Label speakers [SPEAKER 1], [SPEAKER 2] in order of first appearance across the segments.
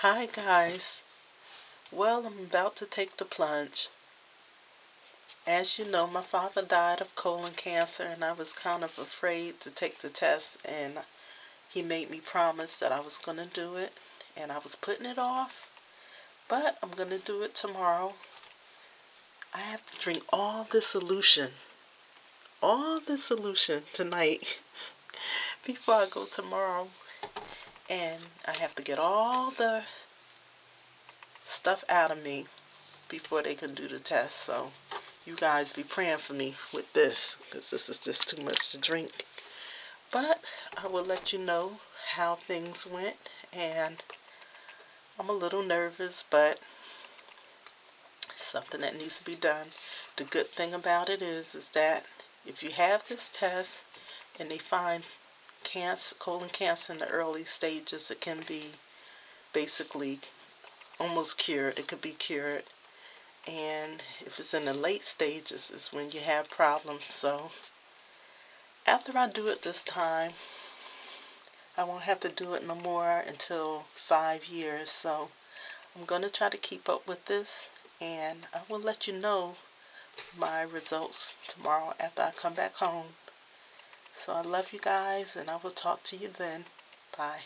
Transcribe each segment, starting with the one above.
[SPEAKER 1] Hi guys. Well, I'm about to take the plunge. As you know, my father died of colon cancer and I was kind of afraid to take the test, and he made me promise that I was going to do it, and I was putting it off, but I'm going to do it tomorrow. I have to drink all this solution tonight before I go tomorrow, and I have to get all the stuff out of me before they can do the test. So you guys be praying for me with this, because this is just too much to drink. But I will let you know how things went, and I'm a little nervous, but it's something that needs to be done. The good thing about it is that if you have this test and they find colon cancer in the early stages, it can be basically almost cured. It could be cured. And if it's in the late stages is when you have problems. So after I do it this time, I won't have to do it no more until 5 years. So I'm going to try to keep up with this, and I will let you know my results tomorrow after I come back home. So I love you guys, and I will talk to you then. Bye.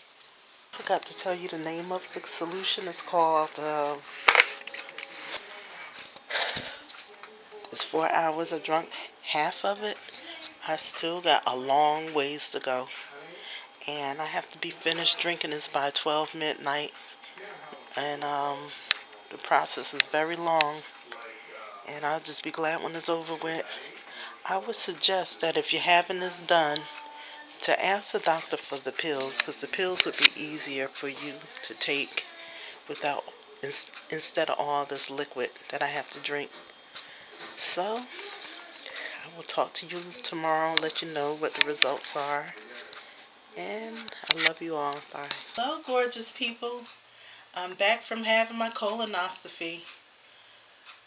[SPEAKER 1] I forgot to tell you the name of the solution. It's called it's 4 hours. I drunk half of it. I still got a long ways to go, and I have to be finished drinking this by 12 midnight, and the process is very long, and I'll just be glad when it's over with. I would suggest that if you're having this done, to ask the doctor for the pills, because the pills would be easier for you to take without instead of all this liquid that I have to drink. So I will talk to you tomorrow and let you know what the results are. And I love you all. Bye. Hello, gorgeous people. I'm back from having my colonoscopy.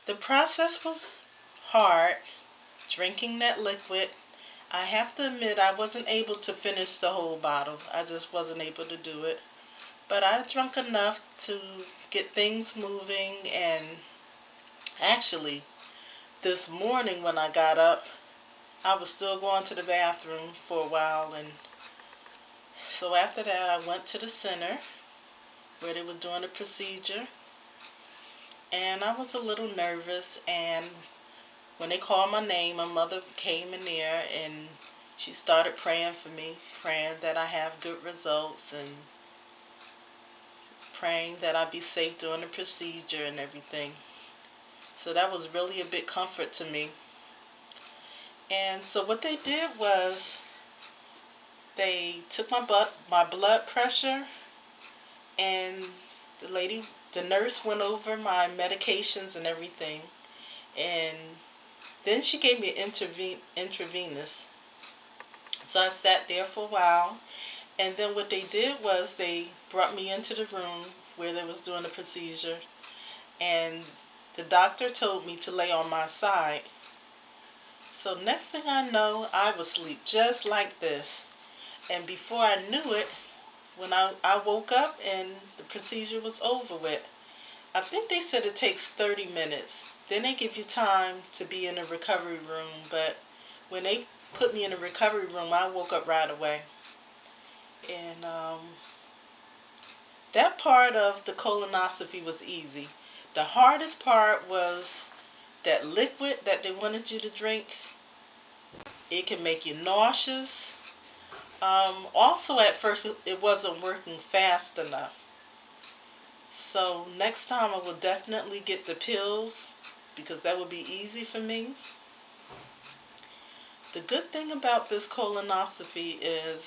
[SPEAKER 1] The process was hard, drinking that liquid. I have to admit I wasn't able to finish the whole bottle. I just wasn't able to do it. But I drank enough to get things moving, and actually this morning when I got up, I was still going to the bathroom for a while, and so after that I went to the center where they were doing the procedure, and I was a little nervous, and when they called my name, my mother came in there and she started praying for me, praying that I have good results and praying that I be safe during the procedure and everything. So that was really a big comfort to me. And so what they did was they took my blood pressure, and the nurse went over my medications and everything, and then she gave me intravenous. So I sat there for a while, and then what they did was they brought me into the room where they was doing the procedure, and the doctor told me to lay on my side. So next thing I know, I was asleep just like this. And before I knew it, when I woke up and the procedure was over with, I think they said it takes 30 minutes. Then they give you time to be in a recovery room, but when they put me in a recovery room, I woke up right away. And that part of the colonoscopy was easy. The hardest part was that liquid that they wanted you to drink. It can make you nauseous. Also, at first, it wasn't working fast enough. So next time I will definitely get the pills, because that would be easy for me. The good thing about this colonoscopy is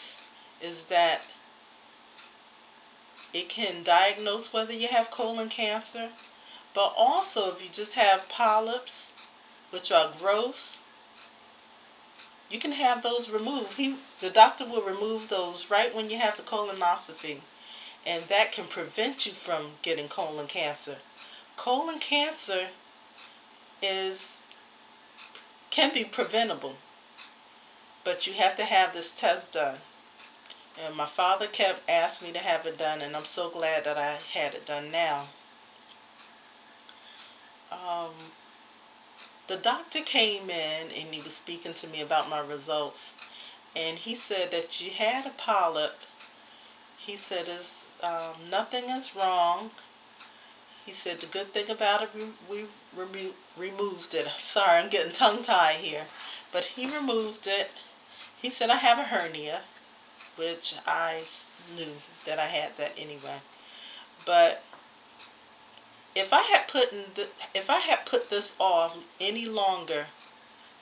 [SPEAKER 1] that it can diagnose whether you have colon cancer, but also if you just have polyps, which are gross, you can have those removed. The doctor will remove those right when you have the colonoscopy, and that can prevent you from getting colon cancer. Colon cancer can be preventable, but you have to have this test done. And my father kept asking me to have it done, and I'm so glad that I had it done now. Um, the doctor came in and he was speaking to me about my results, and he said that you had a polyp. He said nothing is wrong. He said the good thing about it, we removed it. Sorry, I'm getting tongue-tied here. But he removed it. He said I have a hernia, which I knew that I had that anyway. But if I had put this off any longer,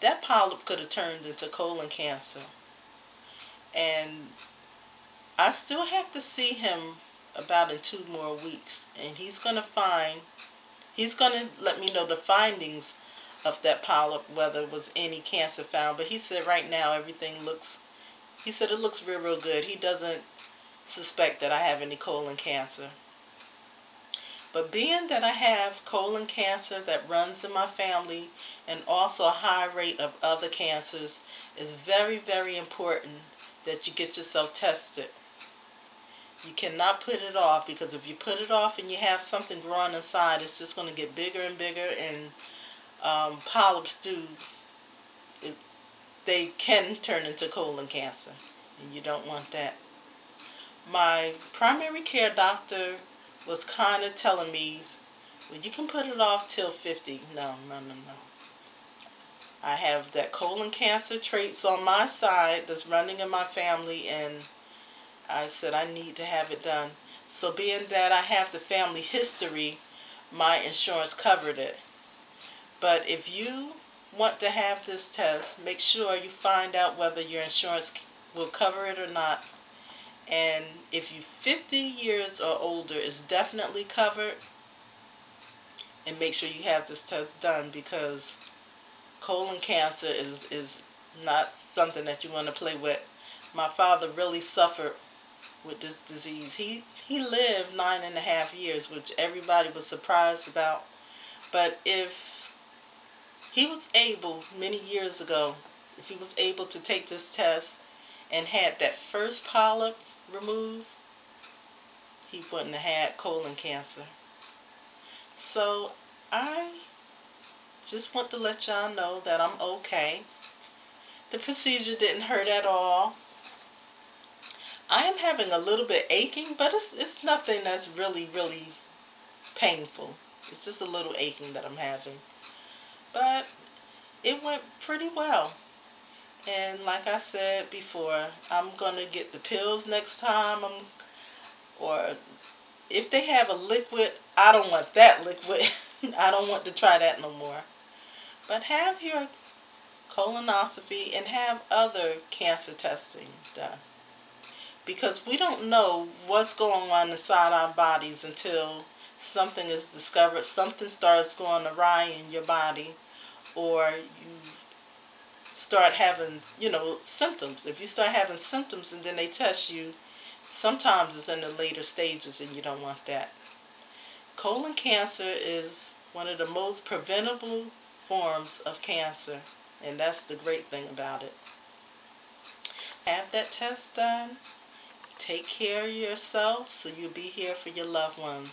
[SPEAKER 1] that polyp could have turned into colon cancer. And I still have to see him about in 2 more weeks, and he's going to let me know the findings of that polyp, whether it was any cancer found. But he said right now he said it looks real, real good. He doesn't suspect that I have any colon cancer. But being that I have colon cancer that runs in my family, and also a high rate of other cancers, it's very, very important that you get yourself tested. You cannot put it off, because if you put it off and you have something growing inside, it's just going to get bigger and bigger, and polyps they can turn into colon cancer, and you don't want that. My primary care doctor was kind of telling me, well, you can put it off till 50. No. I have that colon cancer traits on my side that's running in my family, and I said I need to have it done. So being that I have the family history, my insurance covered it. But if you want to have this test, make sure you find out whether your insurance will cover it or not. And if you're 50 years or older, it's definitely covered. And make sure you have this test done, because colon cancer is not something that you want to play with. My father really suffered with this disease. He lived 9.5 years, which everybody was surprised about. But if he was able, many years ago, if he was able to take this test and had that first polyp removed, he wouldn't have had colon cancer. So I just want to let y'all know that I'm okay. The procedure didn't hurt at all. I am having a little bit aching, but it's nothing that's really, really painful. It's just a little aching that I'm having. But it went pretty well. And like I said before, I'm going to get the pills next time. Or if they have a liquid, I don't want that liquid. I don't want to try that no more. But have your colonoscopy and have other cancer testing done. Because we don't know what's going on inside our bodies until something is discovered, something starts going awry in your body, or you start having, symptoms. If you start having symptoms and then they test you, sometimes it's in the later stages, and you don't want that. Colon cancer is one of the most preventable forms of cancer, and that's the great thing about it. Have that test done. Take care of yourself so you'll be here for your loved ones.